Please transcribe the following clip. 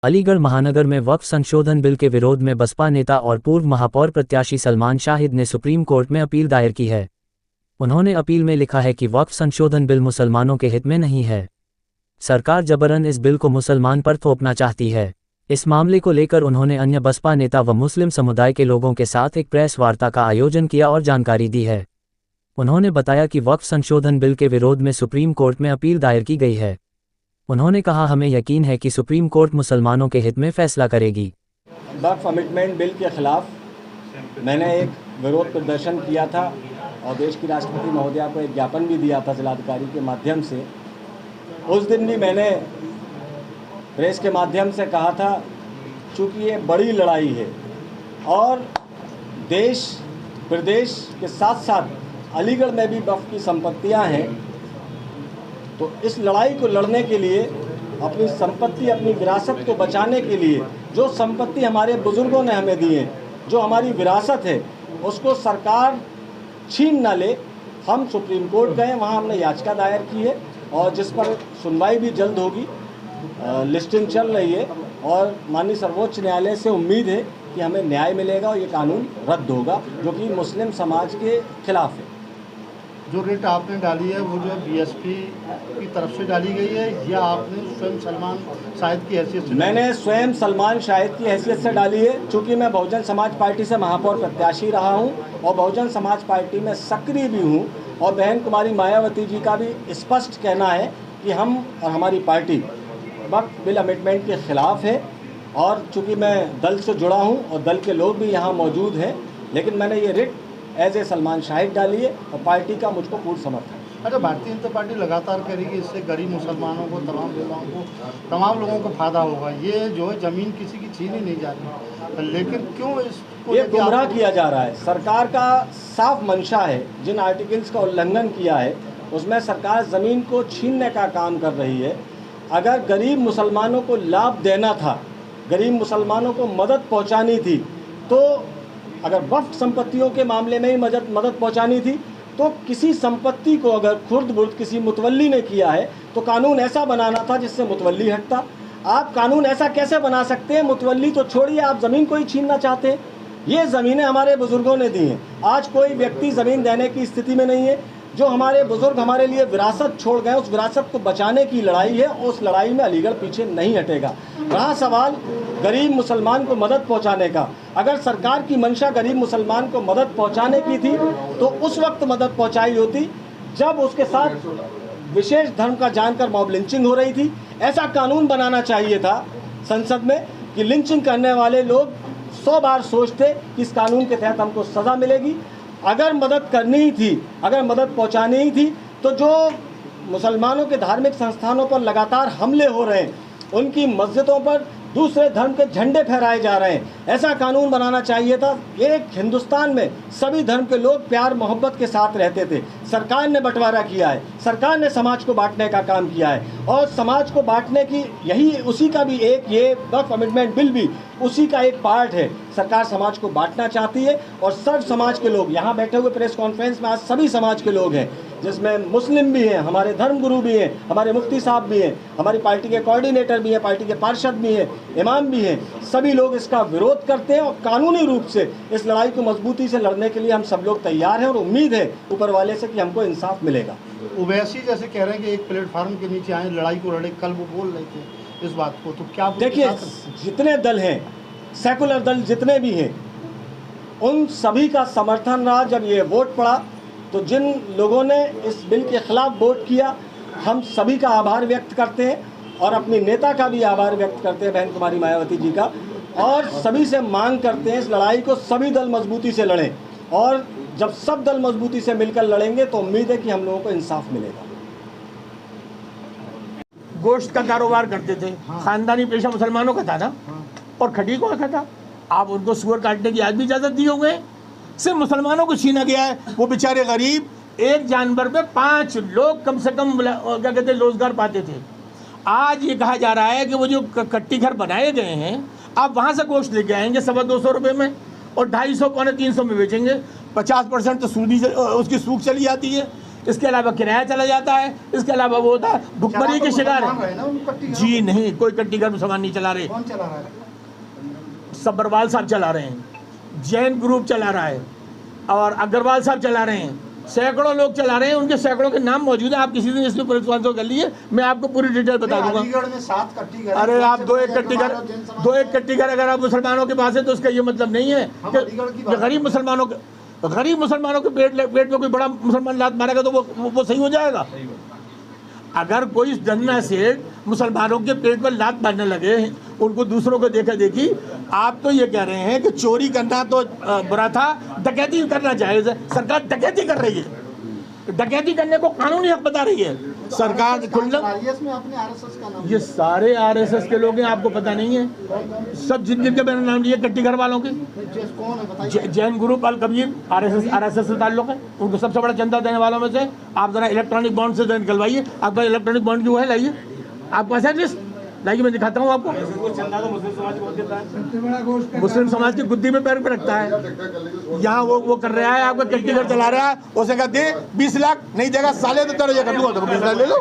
अलीगढ़ महानगर में वक्फ संशोधन बिल के विरोध में बसपा नेता और पूर्व महापौर प्रत्याशी सलमान शाहिद ने सुप्रीम कोर्ट में अपील दायर की है। उन्होंने अपील में लिखा है कि वक्फ संशोधन बिल मुसलमानों के हित में नहीं है। सरकार जबरन इस बिल को मुसलमान पर थोपना चाहती है। इस मामले को लेकर उन्होंने अन्य बसपा नेता व मुस्लिम समुदाय के लोगों के साथ एक प्रेस वार्ता का आयोजन किया और जानकारी दी है। उन्होंने बताया कि वक्फ संशोधन बिल के विरोध में सुप्रीम कोर्ट में अपील दायर की गई है। उन्होंने कहा, हमें यकीन है कि सुप्रीम कोर्ट मुसलमानों के हित में फैसला करेगी। वक्फ अमेंडमेंट बिल के खिलाफ मैंने एक विरोध प्रदर्शन किया था और देश की राष्ट्रपति महोदया को एक ज्ञापन भी दिया था जिलाधिकारी के माध्यम से। उस दिन भी मैंने प्रेस के माध्यम से कहा था, चूँकि ये बड़ी लड़ाई है और देश प्रदेश के साथ साथ अलीगढ़ में भी वक्फ की संपत्तियां हैं, तो इस लड़ाई को लड़ने के लिए, अपनी संपत्ति, अपनी विरासत को बचाने के लिए, जो संपत्ति हमारे बुज़ुर्गों ने हमें दी है, जो हमारी विरासत है, उसको सरकार छीन ना ले। हम सुप्रीम कोर्ट गए, वहाँ हमने याचिका दायर की है और जिस पर सुनवाई भी जल्द होगी। लिस्टिंग चल रही है और माननीय सर्वोच्च न्यायालय से उम्मीद है कि हमें न्याय मिलेगा और ये कानून रद्द होगा, जो कि मुस्लिम समाज के खिलाफ है। जो रिट आपने डाली है वो जो बीएसपी की तरफ से डाली गई है या आपने स्वयं सलमान शाहिद की हैसियत से? मैंने स्वयं सलमान शाहिद की हैसियत से डाली है, चूँकि मैं बहुजन समाज पार्टी से महापौर प्रत्याशी रहा हूँ और बहुजन समाज पार्टी में सक्रिय भी हूँ। और बहन कुमारी मायावती जी का भी स्पष्ट कहना है कि हम और हमारी पार्टी वक्फ बिल अमेंडमेंट के ख़िलाफ़ है। और चूँकि मैं दल से जुड़ा हूँ और दल के लोग भी यहाँ मौजूद हैं, लेकिन मैंने ये writ as a Salman Shahid डाली है और पार्टी का मुझको पूर्ण समर्थन है। अच्छा, भारतीय जनता पार्टी लगातार करेगी, इससे गरीब मुसलमानों को, तमाम नेताओं को, तमाम लोगों को फ़ायदा होगा। ये जो है ज़मीन किसी की छीनी नहीं जा रही, लेकिन क्यों इसको ये गुमराह किया जा रहा है? सरकार का साफ मंशा है, जिन आर्टिकल्स का उल्लंघन किया है उसमें सरकार ज़मीन को छीनने का काम कर रही है। अगर गरीब मुसलमानों को लाभ देना था, गरीब मुसलमानों को मदद पहुँचानी थी, तो अगर वक्फ संपत्तियों के मामले में ही मदद पहुंचानी थी, तो किसी संपत्ति को अगर खुर्द बुर्द किसी मुतवल्ली ने किया है तो कानून ऐसा बनाना था जिससे मुतवल्ली हटता। आप कानून ऐसा कैसे बना सकते हैं? मुतवल्ली तो छोड़िए, आप ज़मीन को ही छीनना चाहते हैं। ये ज़मीनें हमारे बुज़ुर्गों ने दी हैं। आज कोई व्यक्ति ज़मीन देने की स्थिति में नहीं है। जो हमारे बुज़ुर्ग हमारे लिए विरासत छोड़ गए, उस विरासत को बचाने की लड़ाई है। उस लड़ाई में अलीगढ़ पीछे नहीं हटेगा। रहा सवाल गरीब मुसलमान को मदद पहुंचाने का, अगर सरकार की मंशा गरीब मुसलमान को मदद पहुंचाने की थी तो उस वक्त मदद पहुंचाई होती जब उसके साथ विशेष धर्म का जानकर मॉब लिंचिंग हो रही थी। ऐसा कानून बनाना चाहिए था संसद में कि लिंचिंग करने वाले लोग 100 बार सोचते कि इस कानून के तहत हमको सज़ा मिलेगी। अगर मदद करनी ही थी, अगर मदद पहुंचानी ही थी, तो जो मुसलमानों के धार्मिक संस्थानों पर लगातार हमले हो रहे हैं, उनकी मस्जिदों पर दूसरे धर्म के झंडे फहराए जा रहे हैं, ऐसा कानून बनाना चाहिए था। एक हिंदुस्तान में सभी धर्म के लोग प्यार मोहब्बत के साथ रहते थे। सरकार ने बंटवारा किया है, सरकार ने समाज को बांटने का काम किया है और समाज को बांटने की यही उसी का भी एक ये वक्फ अमेंडमेंट बिल भी उसी का एक पार्ट है। सरकार समाज को बांटना चाहती है और सर्व समाज के लोग यहाँ बैठे हुए प्रेस कॉन्फ्रेंस में आज सभी समाज के लोग हैं, जिसमें मुस्लिम भी हैं, हमारे धर्मगुरु भी हैं, हमारे मुफ्ती साहब भी हैं, हमारी पार्टी के कोऑर्डिनेटर भी हैं, पार्टी के पार्षद भी हैं, इमाम भी हैं। सभी लोग इसका विरोध करते हैं और कानूनी रूप से इस लड़ाई को मजबूती से लड़ने के लिए हम सब लोग तैयार हैं और उम्मीद है ऊपर वाले से कि हमको इंसाफ मिलेगा। ओवैसी जैसे कह रहे हैं कि एक प्लेटफार्म के नीचे आए, लड़ाई को लड़े, कल वो बोल रहे थे इस बात को, तो क्या देखिए, जितने दल हैं, सेकुलर दल जितने भी हैं, उन सभी का समर्थन रहा। जब ये वोट पड़ा तो जिन लोगों ने इस बिल के खिलाफ वोट किया, हम सभी का आभार व्यक्त करते हैं और अपनी नेता का भी आभार व्यक्त करते हैं, बहन कुमारी मायावती जी का, और सभी से मांग करते हैं इस लड़ाई को सभी दल मजबूती से लड़ें। और जब सब दल मजबूती से मिलकर लड़ेंगे तो उम्मीद है कि हम लोगों को इंसाफ मिलेगा। गोश्त का कारोबार करते थे, खानदानी पेशा मुसलमानों का था ना, और खटी को रखा था। आप उनको सुअर काटने की आज भी इजाज़त दी हो गए, सिर्फ मुसलमानों को छीना गया है। वो बेचारे गरीब एक जानवर पे 5 लोग कम से कम क्या कहते हैं रोजगार पाते थे। आज ये कहा जा रहा है कि वो जो कट्टी घर बनाए गए हैं, आप वहाँ से गोश्त लेके आएंगे 250 रुपये में और 250 पौने 300 में बेचेंगे। 50% तो सूदी उसकी सूख चली जाती है। इसके अलावा किराया चला जाता है, इसके अलावा वो होता है भुखमरी के शिकार है। जी नहीं, कोई कट्टी घर मुसलमान नहीं चला रहे। कौन चला रहा है? सब्बरवाल साहब चला रहे हैं, जैन ग्रुप चला रहा है, और अग्रवाल साहब चला रहे हैं, सैकड़ों लोग चला रहे हैं। उनके सैकड़ों के नाम मौजूद हैं। आप किसी दिन इसमें पुलिस कर लीजिए, मैं आपको पूरी डिटेल बता दूंगा। अलीगढ़ में 7 कट्टी घर। अरे आप दो एक कट्टी घर अगर आप मुसलमानों के पास है तो उसका ये मतलब नहीं है कि गरीब मुसलमानों के पेट में कोई बड़ा मुसलमान लात मारेगा तो वो सही हो जाएगा। अगर कोई धन्ना सेठ मुसलमानों के पेट पर लात मारने लगे, उनको दूसरों को देखा देखी, आप तो ये कह रहे हैं कि चोरी करना तो बुरा था, डकैती करना जायज़ है। सरकार डकैती कर रही है, डकैती करने को कानूनी हक बता रही है सरकार। इसमें अपने आरएसएस का नाम, ये सारे आरएसएस के लोग हैं, आपको पता नहीं है? सब जिनके मैंने नाम लिए कट्टी घर वालों के। कौन है बताइए? जैन ग्रुप अल कबीर आरएसएस से ताल्लुक है, उनको सबसे बड़ा चंदा देने वालों में से। आप जरा इलेक्ट्रॉनिक बॉन्ड से निकलवाइए, आपका इलेक्ट्रॉनिक बॉन्ड जो है लाइए, आपको ऐसा लिस्ट लाइए, मैं दिखाता हूँ आपको। मुस्लिम समाज की गुद्दी में पैर पे रखता है। यहाँ वो कर रहा है, आपका कट्टी घर चला रहा है, उसे कहते 20 लाख नहीं देगा साले तो तेरा ये कर दूंगा, 20 लाख ले लो।